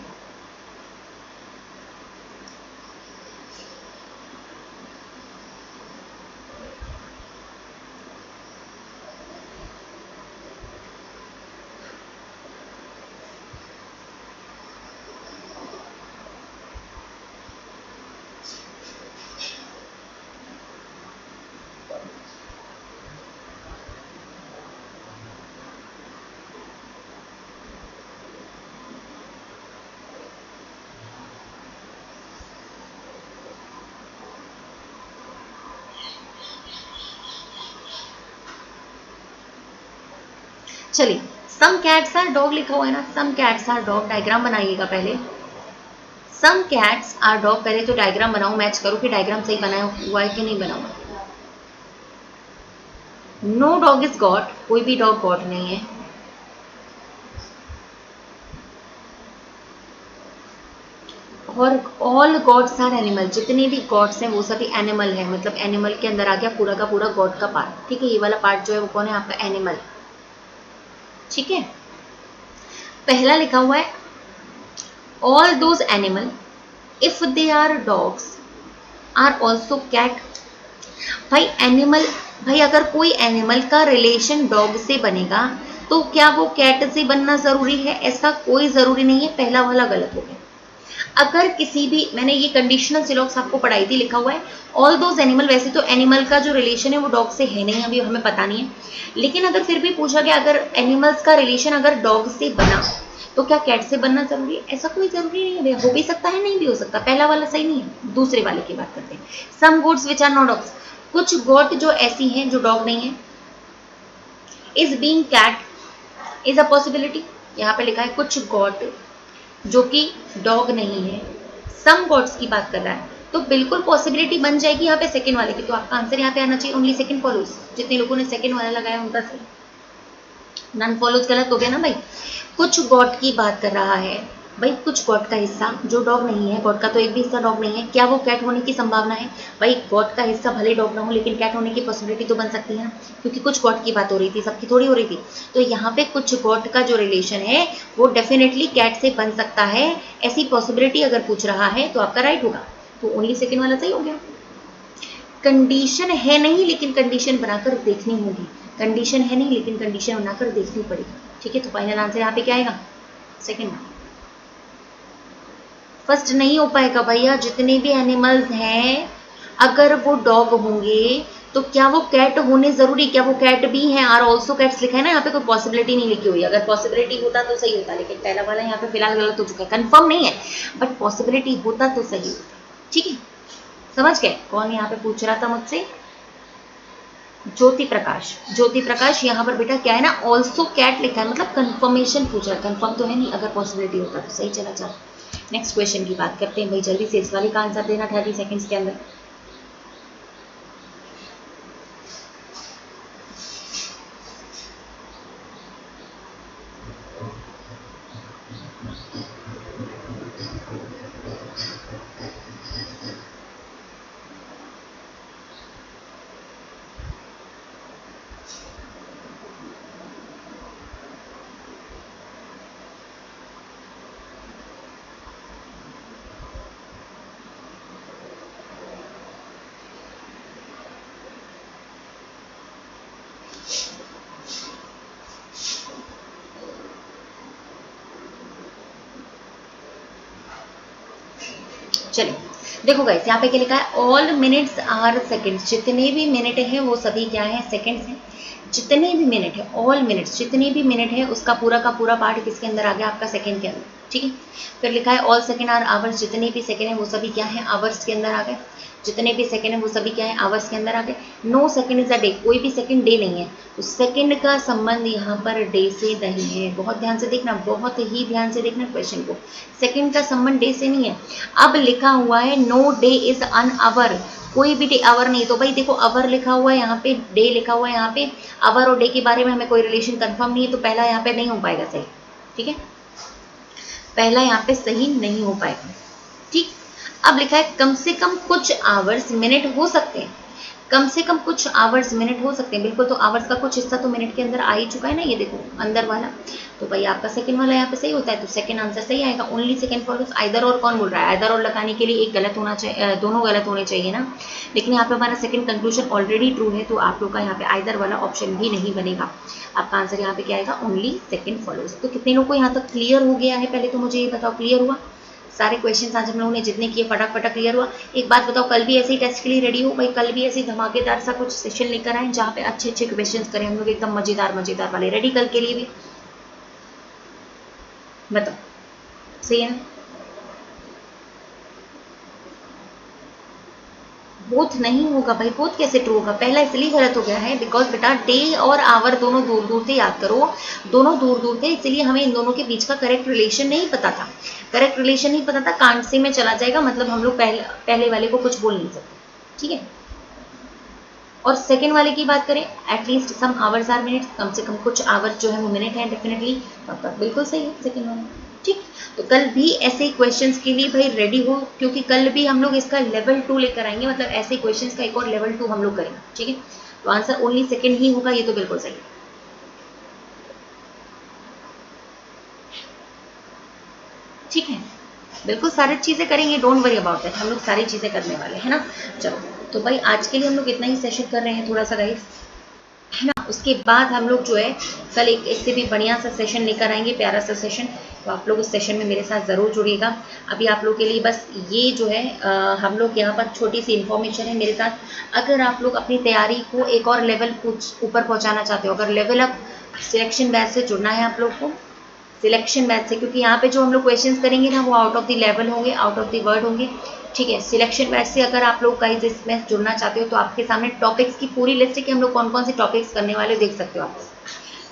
चलिए, सम कैट्स आर डॉग लिखा हुआ है ना, some cats are dog, diagram बनाइएगा पहले। सम कैट्स आर डॉग, पहले तो डायग्राम बनाओ, मैच करो कि डायग्राम सही बनाया हुआ है कि नहीं बना हुआ। नो डॉग इज गॉड, कोई भी डॉग गॉड नहीं है। और ऑल गॉड्स आर एनिमल, जितने भी गॉड्स हैं वो सभी एनिमल है, मतलब एनिमल के अंदर आ गया पूरा का पूरा गॉड का पार्ट। ठीक है, ये वाला पार्ट जो है वो कौन है आपका, एनिमल। ठीक है, पहला लिखा हुआ है all those animal if they are dogs are also cat. भाई एनिमल, भाई अगर कोई एनिमल का रिलेशन डॉग से बनेगा तो क्या वो कैट से बनना जरूरी है? ऐसा कोई जरूरी नहीं है, पहला वाला गलत हो गया। अगर किसी भी, मैंने ये कंडीशनल सिलॉक्स आपको पढ़ाई थी, लिखा हुआ है ऑल दोज एनिमल, वैसे तो एनिमल का जो रिलेशन है वो डॉग से है नहीं, अभी हमें पता नहीं है, लेकिन अगर फिर भी पूछा गया अगर एनिमल्स का रिलेशन अगर डॉग से बना तो क्या कैट से बनना जरूरी है? ऐसा कोई जरूरी नहीं है, हो भी सकता है नहीं भी हो सकता, पहला वाला सही नहीं है। दूसरे वाले की बात करते हैं, some goats which are not dogs, कुछ गोट जो ऐसी हैं जो डॉग नहीं है। Is being cat is a possibility, यहाँ पे लिखा है कुछ गॉट जो कि डॉग नहीं है, सम गॉड्स की बात कर रहा है, तो बिल्कुल पॉसिबिलिटी बन जाएगी यहाँ पे सेकंड वाले की। तो आपका आंसर यहाँ पे आना चाहिए ओनली सेकंड फॉलोज। जितने लोगों ने सेकंड वाला लगाया उनका सही, नन फॉलोज गलत हो गया ना भाई। कुछ गॉड की बात कर रहा है भाई, कुछ गॉड का हिस्सा जो डॉग नहीं है, गॉड का तो एक भी हिस्सा डॉग नहीं है, क्या वो कैट होने की संभावना है? भाई गॉड का हिस्सा भले डॉग ना हो लेकिन कैट होने की पॉसिबिलिटी तो बन सकती है ना, क्योंकि कुछ गॉड की बात हो रही थी, सबकी थोड़ी हो रही थी। तो यहाँ पे कुछ गॉड का जो रिलेशन है वो डेफिनेटली कैट से बन सकता है, ऐसी पॉसिबिलिटी अगर पूछ रहा है तो आपका राइट होगा। तो ओनली सेकेंड वाला सही हो गया। कंडीशन है नहीं लेकिन कंडीशन बनाकर देखनी होगी, कंडीशन है नहीं लेकिन कंडीशन बनाकर देखनी पड़ेगी। ठीक है, तो फाइनल आंसर यहाँ पे क्या आएगा, सेकंड। फर्स्ट नहीं हो पाएगा भैया, जितने भी एनिमल्स हैं अगर वो डॉग होंगे तो क्या वो कैट होने जरूरी, क्या वो कैट भी हैं? आर ऑल्सो कैट्स लिखा है ना, यहाँ पे कोई पॉसिबिलिटी नहीं लिखी हुई। अगर पॉसिबिलिटी होता तो सही होता, लेकिन पहला वाला यहाँ पे फिलहाल गलत हो चुका है, कंफर्म नहीं है बट पॉसिबिलिटी होता तो सही होता। ठीक है, समझ गए? कौन यहाँ पे पूछ रहा था मुझसे, ज्योति प्रकाश। ज्योति प्रकाश यहाँ पर बेटा क्या है ना, ऑल्सो कैट लिखा है, मतलब कंफर्मेशन पूछ रहा है, कंफर्म तो है नहीं, अगर पॉसिबिलिटी होता तो सही चला जाता। नेक्स्ट क्वेश्चन की बात करते हैं भाई, जल्दी से इस वाले का आंसर देना 30 सेकंड्स के अंदर। चलो देखो गाइस, यहाँ पे क्या लिखा है, ऑल मिनट्स आर सेकंड्स, जितने भी मिनट हैं वो सभी क्या है, सेकंड्स हैं। जितने भी मिनट है, ऑल मिनट्स, जितने भी मिनट है उसका पूरा का पूरा पार्ट किसके अंदर आ गया, आपका सेकंड के अंदर। ठीक है, फिर लिखा है ऑल सेकंड आर आवर्स, जितने भी सेकंड है वो सभी क्या है, आवर्स के अंदर आ गए। जितने भी सेकंड है वो सभी क्या है, आवर्स के अंदर आ गए। No second is a day, कोई भी सेकंड डे नहीं है, तो सेकंड का संबंध यहाँ पर डे से नहीं है। बहुत ध्यान से देखना, बहुत ही ध्यान से देखना क्वेश्चन को, सेकंड का संबंध डे से नहीं है। अब लिखा हुआ है no day is an hour, कोई भी डे आवर नहीं, तो भाई देखो आवर लिखा हुआ है यहाँ पे, डे लिखा हुआ है यहाँ पे, आवर और डे के बारे में हमें कोई रिलेशन कंफर्म नहीं है, तो पहला यहाँ पे नहीं हो पाएगा सही। ठीक है, पहला यहाँ पे सही नहीं हो पाएगा। ठीक, अब लिखा है कम से कम कुछ आवर्स मिनट हो सकते हैं, कम से कम कुछ आवर्स मिनट हो सकते हैं, बिल्कुल, तो आवर्स का कुछ हिस्सा तो मिनट के अंदर आ ही चुका है ना, ये देखो अंदर वाला, तो भाई आपका सेकंड वाला यहाँ पे सही होता है, तो सेकंड आंसर सही आएगा। Only second follows. आइदर और कौन बोल रहा है, आइदर और लगाने के लिए एक गलत होना चाहिए, दोनों गलत होने चाहिए ना, लेकिन यहाँ पे हमारा सेकंड कंक्लूजन ऑलरेडी ट्रू है, तो आप लोग का यहाँ पे आइदर वाला ऑप्शन भी नहीं बनेगा। आपका आंसर यहाँ पे क्या आएगा, ओनली सेकंड फॉलोज। तो कितने लोग को यहाँ तक क्लियर हो गया है, पहले तो मुझे ये बताओ, क्लियर हुआ सारे क्वेश्चंस आज हम लोगों ने जितने किए, फटाफट क्लियर हुआ? एक बात बताओ, कल भी ऐसे ही टेस्ट के लिए रेडी हो भाई, कल भी ऐसे धमाकेदार सा कुछ सेशन लेकर आए जहाँ पे अच्छे अच्छे क्वेश्चंस करें हम लोग, एकदम मजेदार मजेदार वाले। रेडी कल के लिए भी? बताओ, सही है ना? बोथ नहीं होगा भाई, बोथ कैसे ट्रू होगा? पहला इसलिए गलत हो गया है बिकॉज बेटा डे और आवर दोनों दूर दूर थे, याद करो दोनों दूर दूर थे, इसलिए हमें इन दोनों के बीच का करेक्ट रिलेशन नहीं पता था। करेक्ट रिलेशन नहीं पता था, कांट से में चला जाएगा, मतलब हम लोग पहले वाले को कुछ बोल नहीं सकते, ठीक है। और सेकेंड वाले की बात करें, at least some hours or minutes, कम से कम कुछ आवर्स जो है वो मिनट है डेफिनेटली, तो बिल्कुल सही है सेकेंड वाला, ठीक। तो कल भी ऐसे क्वेश्चंस के लिए भाई रेडी हो, क्योंकि कल भी हम लोग इसका लेवल 2 लेकर आएंगे, मतलब ऐसे क्वेश्चंस का एक और लेवल 2 हम लोग करेंगे, ठीक है। तो आंसर ओनली सेकेंड ही होगा, ये तो बिल्कुल सही है, ठीक है। बिल्कुल सारी चीजें करेंगे, डोंट वरी अबाउट दैट, हम लोग सारी चीजें करने वाले हैं ना। चलो तो भाई आज के लिए हम लोग इतना ही सेशन कर रहे हैं थोड़ा सा गाइस, है ना। उसके बाद हम लोग जो है कल एक इससे भी बढ़िया सा सेशन लेकर आएंगे, प्यारा सा सेशन, तो आप लोग उस सेशन में मेरे साथ ज़रूर जुड़िएगा। अभी आप लोग के लिए बस ये जो है हम लोग यहाँ पर छोटी सी इन्फॉर्मेशन है मेरे साथ, अगर आप लोग अपनी तैयारी को एक और लेवल ऊपर पहुँचाना चाहते हो, अगर लेवल अप सिलेक्शन बैच से जुड़ना है आप लोग को, सिलेक्शन बैच से, क्योंकि यहाँ पे जो हम लोग क्वेश्चंस करेंगे ना वो आउट ऑफ द लेवल होंगे, आउट ऑफ द वर्ड होंगे, ठीक है। सिलेक्शन बैच से अगर आप लोग कहीं इसमें जुड़ना चाहते हो तो आपके सामने टॉपिक्स की पूरी लिस्ट है कि हम लोग कौन कौन से टॉपिक्स करने वाले, देख सकते हो आप।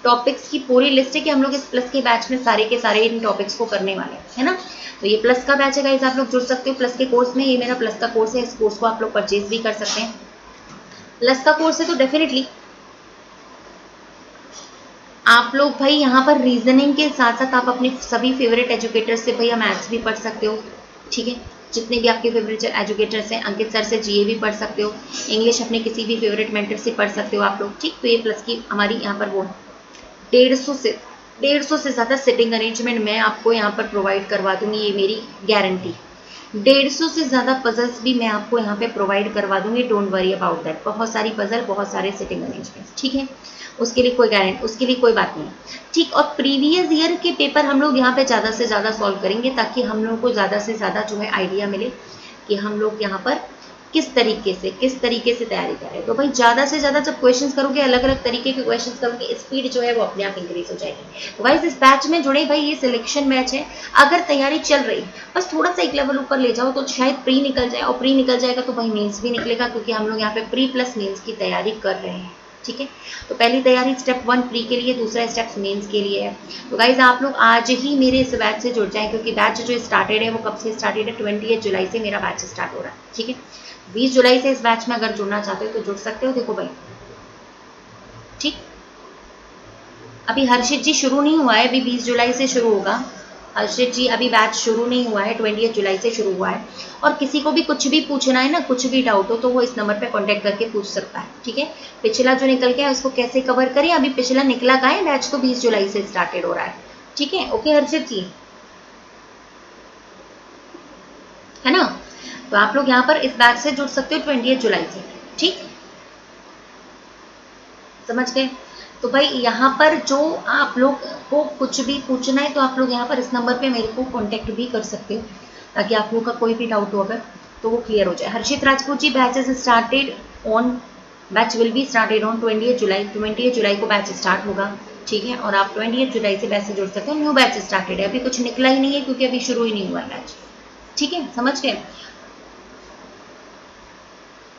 टॉपिक्स की पूरी लिस्ट है कि हम लोग इस प्लस के बैच में सारे के सारे इन टॉपिक्स को करने वाले हैं, है ना। तो ये प्लस का बैच है गाइस, आप लोग जुड़ सकते हो प्लस के कोर्स में, ये मेरा प्लस का कोर्स है, इस कोर्स को आप लोग परचेज भी कर सकते हैं। प्लस का कोर्स है तो डेफिनेटली आप लोग भाई यहाँ पर रीजनिंग के साथ साथ आप अपने सभी फेवरेट एजुकेटर से भैया मैथ्स भी पढ़ सकते हो, ठीक है। जितने भी आपके फेवरेट एजुकेटर्स हैं, अंकित सर से जीए भी पढ़ सकते हो, इंग्लिश अपने किसी भी फेवरेट मेंटर से पढ़ सकते हो आप लोग, ठीक। तो ये प्लस की हमारी यहाँ पर वो 150 से ज़्यादा सिटिंग अरेंजमेंट मैं आपको यहाँ पर प्रोवाइड करवा दूंगी, ये मेरी गारंटी। 150 से ज़्यादा पजल्स भी मैं आपको यहाँ पे प्रोवाइड करवा दूंगी, डोंट वरी अबाउट दैट। बहुत सारी पजल, बहुत सारे सिटिंग अरेंजमेंट, ठीक है। उसके लिए कोई गारंटी, उसके लिए कोई बात नहीं, ठीक। और प्रीवियस ईयर के पेपर हम लोग यहाँ पे ज़्यादा से ज़्यादा सॉल्व करेंगे ताकि हम लोग को ज़्यादा से ज़्यादा जो है आइडिया मिले कि हम लोग यहाँ पर किस तरीके से तैयारी करें। तो भाई ज़्यादा से ज़्यादा जब क्वेश्चंस करोगे, अलग अलग तरीके के क्वेश्चंस करोगे, स्पीड जो है वो अपने आप इंक्रीज हो जाएगी। तो भाई इस बैच में जुड़े, भाई ये सिलेक्शन बैच है, अगर तैयारी चल रही बस थोड़ा सा एक लेवल ऊपर ले जाओ तो शायद प्री निकल जाए, और प्री निकल जाएगा तो भाई मेंस भी निकलेगा, क्योंकि हम लोग यहाँ पे प्री प्लस मेंस की तैयारी कर रहे हैं, ठीक है। तो पहली तैयारी स्टेप 1 प्री के लिए, दूसरा स्टेप मेंस के लिए है। तो गाइज आप लोग आज ही मेरे इस बैच से जुड़ जाएं, क्योंकि बैच जो स्टार्टेड है वो कब से स्टार्टेड है, 28 जुलाई से मेरा बैच स्टार्ट हो रहा है, ठीक है। 20 जुलाई से इस बैच में अगर जुड़ना चाहते हो तो जुड़ सकते हो, देखो भाई, ठीक। अभी हर्षित जी शुरू नहीं हुआ है, अभी 20 जुलाई से शुरू होगा। हर्षित जी अभी बैच शुरू नहीं हुआ है, 28 जुलाई से शुरू हुआ है। और किसी को भी कुछ भी पूछना है ना, कुछ भी डाउट हो तो वो इस नंबर पे कांटेक्ट करके पूछ सकता है, ठीक है। पिछला जो निकल गया उसको कैसे कवर करें, अभी पिछला निकला का है, बैच तो 20 जुलाई से स्टार्टेड हो रहा है, ठीक है। ओके हर्षित जी, है ना। तो आप लोग यहाँ पर इस बैच से जुड़ सकते हो 28 जुलाई से, ठीक, समझ गए। तो भाई यहाँ पर जो आप लोग को कुछ भी पूछना है तो आप लोग यहाँ पर इस नंबर पे मेरे को कांटेक्ट भी कर सकते हो, ताकि आप लोग का कोई भी डाउट हो अगर तो वो क्लियर हो जाए। Harshit Rajput ji, batch will be started on 28 July, 28 जुलाई को बैच स्टार्ट होगा, ठीक है। और आप 28 जुलाई से बैच से जुड़ सकते हो, न्यू बैच स्टार्टेड है, अभी कुछ निकला ही नहीं है क्योंकि अभी शुरू ही नहीं हुआ है बैच, ठीक है, समझ गए।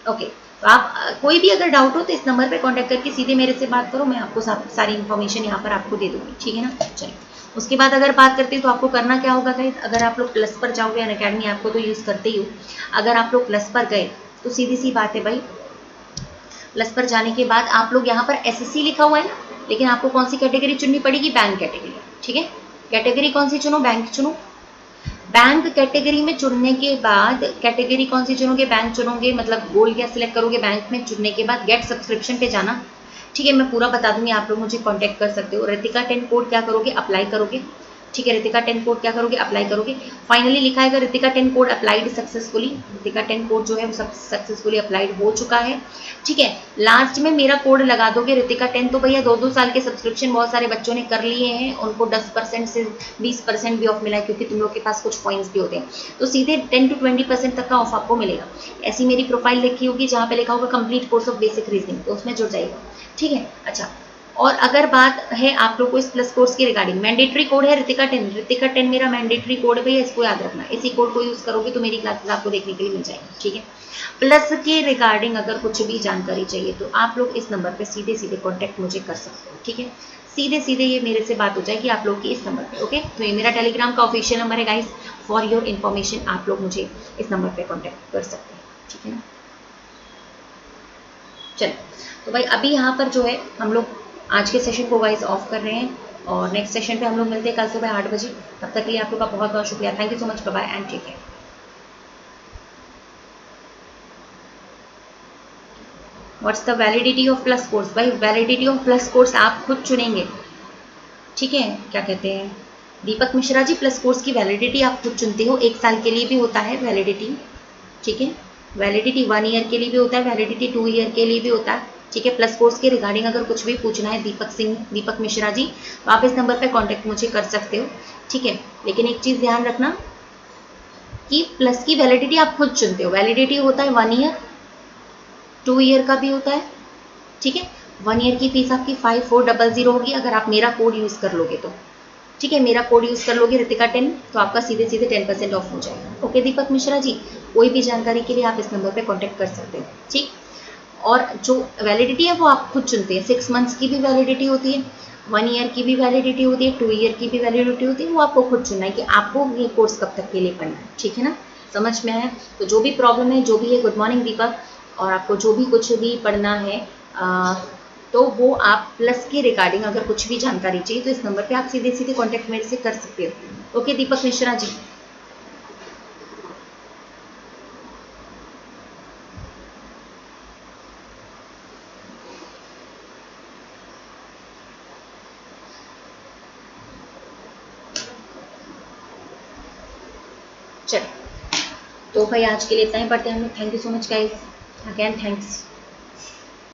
ओके, तो आप कोई भी अगर डाउट हो तो इस नंबर पे कांटेक्ट करके सीधे मेरे से बात करो, मैं आपको सारी इन्फॉर्मेशन यहाँ पर आपको दे दूंगी, ठीक है ना। चलिए उसके बाद अगर बात करते हैं तो आपको करना क्या होगा गाइस, अगर आप लोग प्लस पर जाओगे, अनअकैडमी आपको तो यूज़ करते ही हो, अगर आप लोग प्लस पर गए तो सीधी सी बात है भाई, प्लस पर जाने के बाद आप लोग यहाँ पर एसएससी लिखा हुआ है ना, लेकिन आपको कौन सी कैटेगरी चुननी पड़ेगी, बैंक कैटेगरी, ठीक है। कैटेगरी कौन सी चुनो, बैंक चुनो। बैंक कैटेगरी में चुनने के बाद, कैटेगरी कौन सी चुनोगे, बैंक चुनोगे, मतलब गोल्ड क्या सिलेक्ट करोगे, बैंक में चुनने के बाद गेट सब्सक्रिप्शन पे जाना, ठीक है। मैं पूरा बता दूंगी, आप लोग मुझे कांटेक्ट कर सकते हो। रितिका 10 कोड क्या करोगे, अप्लाई करोगे, ठीक है। रितिका 10 कोड क्या करोगे, अप्लाई करोगे। फाइनली लिखा है Ritika 10 code applied successfully, Ritika 10 code जो है वो सक्सेसफुली अप्लाइड हो चुका है, ठीक है। लास्ट में मेरा कोड लगा दोगे रितिका 10, तो भैया 2-2 साल के सब्सक्रिप्शन बहुत सारे बच्चों ने कर लिए हैं, उनको 10% से 20% भी ऑफ मिला है, क्योंकि तुम लोग के पास कुछ पॉइंट्स भी होते हैं, तो सीधे 10 to 20% तक का ऑफ आपको मिलेगा। ऐसी मेरी प्रोफाइल लिखी होगी जहाँ पे लिखा होगा complete course of basic reasoning, तो उसमें जुड़ जाएगा, ठीक है। अच्छा, और अगर बात है आप लोग को इस प्लस कोर्स के रिगार्डिंग, मैंडेटरी कोड है ऋतिका 10, ऋतिका 10 मेरा मैंडेटरी कोड है भैया, इसको याद रखना, इसी कोड को यूज करोगे तो मेरी क्लासेस आपको देखने के लिए मिल जाएगी, ठीक है। प्लस के रिगार्डिंग अगर कुछ भी जानकारी चाहिए तो आप लोग इस नंबर पे सीधे सीधे कॉन्टैक्ट मुझे कर सकते हो, ठीक है। सीधे सीधे ये मेरे से बात हो जाएगी आप लोग की इस नंबर पे, ओके। तो ये मेरा टेलीग्राम का ऑफिशियल नंबर है गाइस, फॉर योर इन्फॉर्मेशन आप लोग मुझे इस नंबर पे कॉन्टैक्ट कर सकते हैं, ठीक है ना। चलो तो भाई अभी यहाँ पर जो है हम लोग आज के सेशन को वाइज ऑफ कर रहे हैं, और नेक्स्ट सेशन पे हम लोग मिलते हैं कल सुबह 8 बजे। तब तक के लिए आप लोग का बहुत बहुत शुक्रिया, thank you so much, bye and take care. What's the validity of plus course? भाई वैलिडिटी ऑफ प्लस कोर्स आप खुद चुनेंगे, ठीक है। क्या कहते हैं दीपक मिश्रा जी, प्लस कोर्स की वैलिडिटी आप खुद चुनते हो, 1 साल के लिए भी होता है वैलिडिटी, ठीक है। वैलिडिटी 1 ईयर के लिए भी होता है, वैलिडिटी 2 ईयर के लिए भी होता है, ठीक है। प्लस कोर्स के रिगार्डिंग अगर कुछ भी पूछना है दीपक मिश्रा जी, तो आप इस नंबर पे कांटेक्ट मुझे कर सकते हो, ठीक है। लेकिन एक चीज़ ध्यान रखना कि प्लस की वैलिडिटी आप खुद चुनते हो, वैलिडिटी होता है 1 ईयर, 2 ईयर का भी होता है, ठीक है। 1 ईयर की फीस आपकी 5400 होगी अगर आप मेरा कोड यूज़ कर लोगे तो, ठीक है। मेरा कोड यूज़ कर लोगे ऋतिका 10, तो आपका सीधे सीधे 10% ऑफ हो जाएगा, ओके दीपक मिश्रा जी। कोई भी जानकारी के लिए आप इस नंबर पे कांटेक्ट कर सकते हो, ठीक। और जो वैलिडिटी है वो आप खुद चुनते हैं, 6 मंथ्स की भी वैलिडिटी होती है, 1 ईयर की भी वैलिडिटी होती है, 2 ईयर की भी वैलिडिटी होती है, वो आपको खुद चुनना है कि आपको ये कोर्स कब तक के लिए पढ़ना है, ठीक है ना। समझ में आया? तो जो भी प्रॉब्लम है, जो भी है, गुड मॉर्निंग दीपक, और आपको जो भी कुछ भी पढ़ना है तो वो आप प्लस के रिगार्डिंग अगर कुछ भी जानकारी चाहिए तो इस नंबर पे आप सीधे सीधे कांटेक्ट मेरे से कर सकते हो, ओके दीपक मिश्रा जी। चलो तो भाई आज के लिए इतना ही पढ़ते हैं हम लोग, thank you so much guys, again thanks.